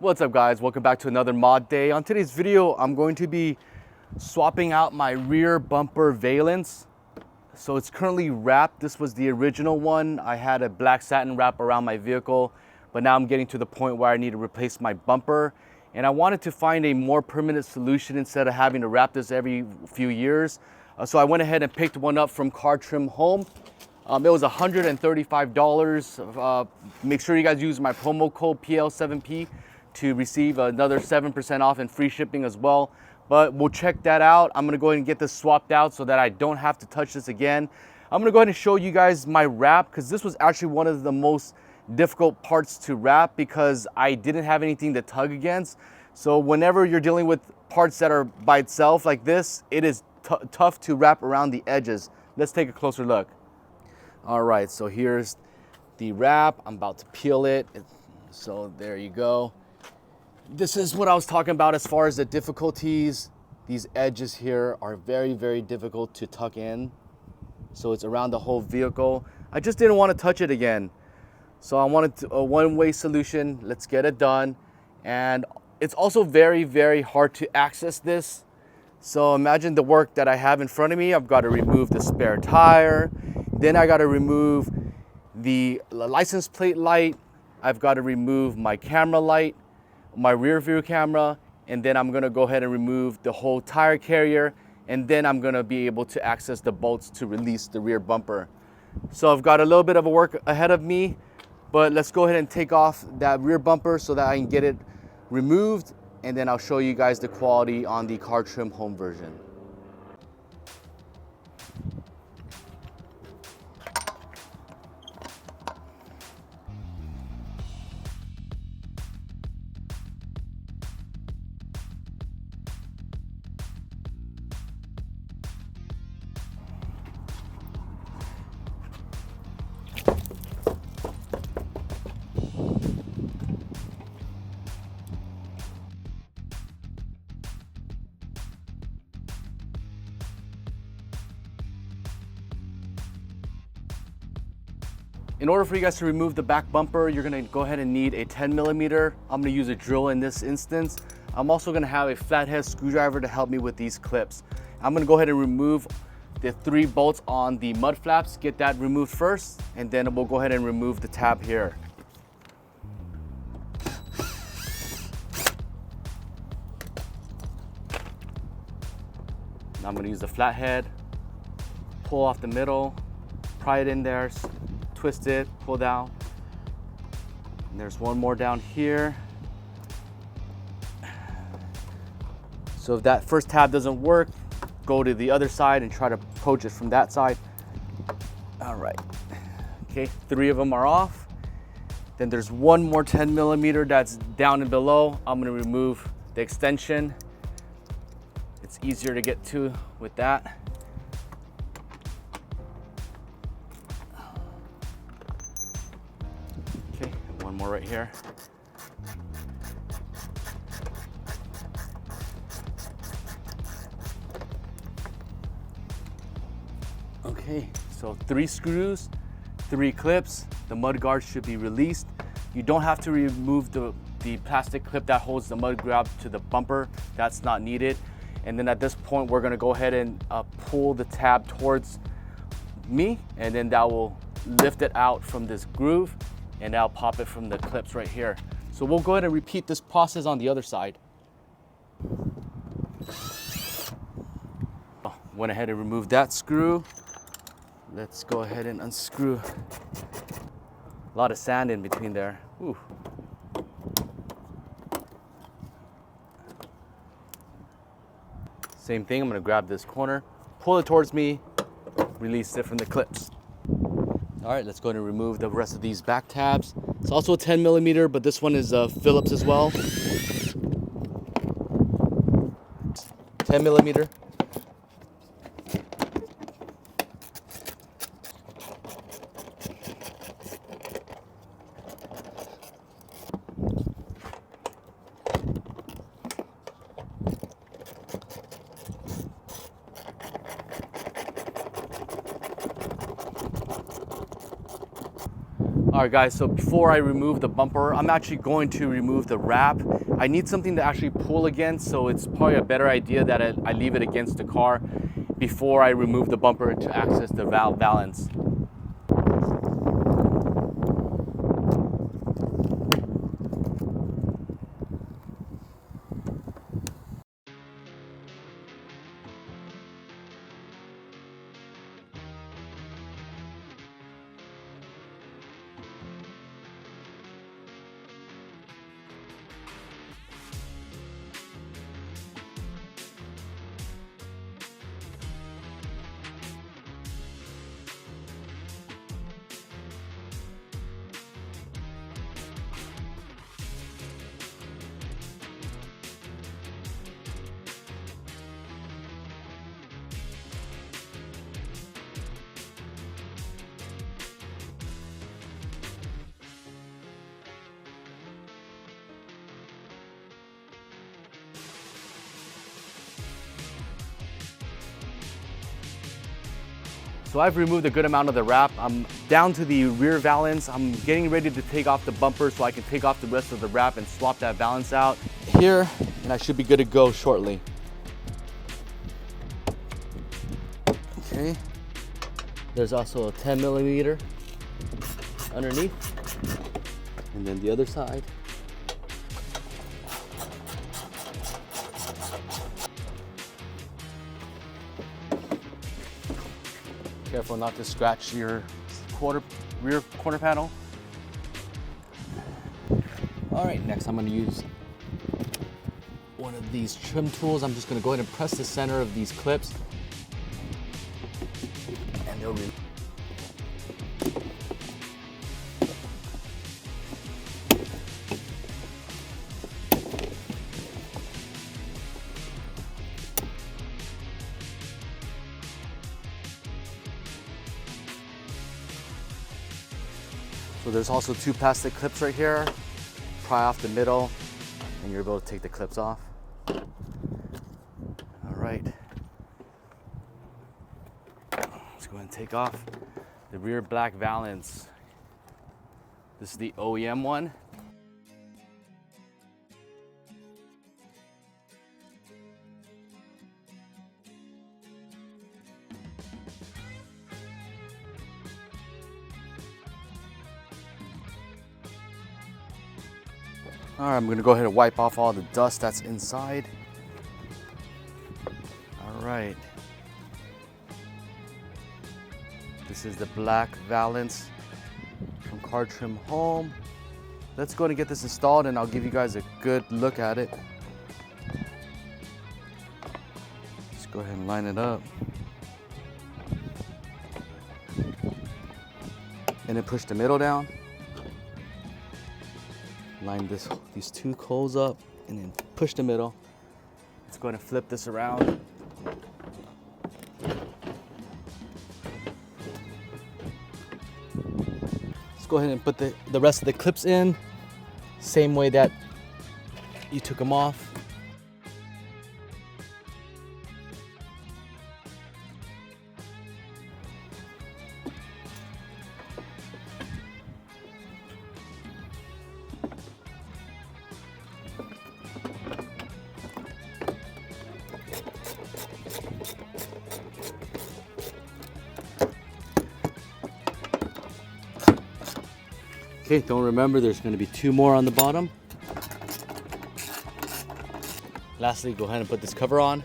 What's up guys, welcome back to another mod day. On today's video, I'm going to be swapping out my rear bumper valance. So it's currently wrapped. This was the original one. I had a black satin wrap around my vehicle, but now I'm getting to the point where I need to replace my bumper. And I wanted to find a more permanent solution instead of having to wrap this every few years. So I went ahead and picked one up from Cartrimhome. It was $135. Make sure you guys use my promo code PL7P to receive another 7% off and free shipping as well. But we'll check that out. I'm gonna go ahead and get this swapped out so that I don't have to touch this again. I'm gonna go ahead and show you guys my wrap, because this was actually one of the most difficult parts to wrap because I didn't have anything to tug against. So whenever you're dealing with parts that are by itself like this, it is tough to wrap around the edges. Let's take a closer look. All right, so here's the wrap. I'm about to peel it. So there you go. This is what I was talking about as far as the difficulties. These edges here are very, very difficult to tuck in. So it's around the whole vehicle. I just didn't want to touch it again. So I wanted a one-way solution. Let's get it done. And it's also very, very hard to access this. So imagine the work that I have in front of me. I've got to remove the spare tire. Then I got to remove the license plate light. I've got to remove my camera light, my rear view camera, and then I'm gonna go ahead and remove the whole tire carrier, and then I'm gonna be able to access the bolts to release the rear bumper. So I've got a little bit of a work ahead of me, but let's go ahead and take off that rear bumper so that I can get it removed, and then I'll show you guys the quality on the Cartrimhome version. In order for you guys to remove the back bumper, you're gonna go ahead and need a 10mm. I'm gonna use a drill in this instance. I'm also gonna have a flathead screwdriver to help me with these clips. I'm gonna go ahead and remove the 3 bolts on the mud flaps, get that removed first, and then we'll go ahead and remove the tab here. Now I'm gonna use the flathead, pull off the middle, pry it in there, twist it, pull down. And there's one more down here. So if that first tab doesn't work, go to the other side and try to approach it from that side. All right, okay, 3 of them are off. Then there's one more 10mm that's down and below. I'm gonna remove the extension. It's easier to get to with that. Okay, one more right here. Okay, so 3 screws, 3 clips. The mud guard should be released. You don't have to remove the plastic clip that holds the mud guard to the bumper. That's not needed. And then at this point, we're gonna go ahead and pull the tab towards me, and then that will lift it out from this groove, and I'll pop it from the clips right here. So we'll go ahead and repeat this process on the other side. Went ahead and removed that screw. Let's go ahead and unscrew. A lot of sand in between there. Ooh. Same thing, I'm gonna grab this corner, pull it towards me, release it from the clips. All right, let's go ahead and remove the rest of these back tabs. It's also a 10mm, but this one is Phillips as well. 10mm. All right guys, so before I remove the bumper, I'm actually going to remove the wrap. I need something to actually pull against, so it's probably a better idea that I leave it against the car before I remove the bumper to access the valance. So I've removed a good amount of the wrap. I'm down to the rear valance. I'm getting ready to take off the bumper so I can take off the rest of the wrap and swap that valance out here, and I should be good to go shortly. Okay, there's also a 10 millimeter underneath, and then the other side. Careful not to scratch your rear quarter panel. All right, next I'm going to use one of these trim tools. I'm just going to go ahead and press the center of these clips, and they'll be. So there's also two plastic clips right here. Pry off the middle and you're able to take the clips off. All right. Let's go ahead and take off the rear black valance. This is the OEM one. All right, I'm gonna go ahead and wipe off all the dust that's inside. All right. This is the black valance from Cartrimhome. Let's go ahead and get this installed and I'll give you guys a good look at it. Let's go ahead and line it up. And then push the middle down. Line these two holes up and then push the middle. Let's go ahead and flip this around. Let's go ahead and put the rest of the clips in, same way that you took them off. Okay, don't remember there's going to be two more on the bottom. Lastly, go ahead and put this cover on.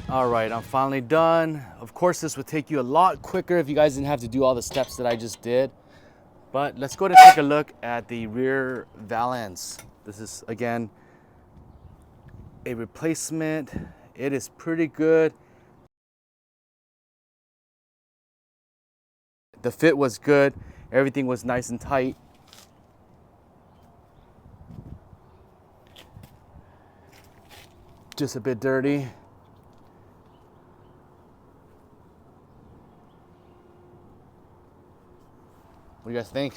All right, I'm finally done. Of course, this would take you a lot quicker if you guys didn't have to do all the steps that I just did. But let's go ahead and take a look at the rear valance. This is, again, a replacement. It is pretty good. The fit was good. Everything was nice and tight. Just a bit dirty. What do you guys think?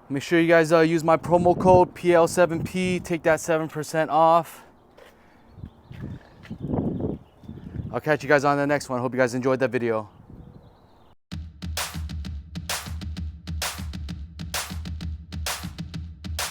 Make sure you guys use my promo code PL7P. Take that 7% off. I'll catch you guys on the next one. Hope you guys enjoyed that video.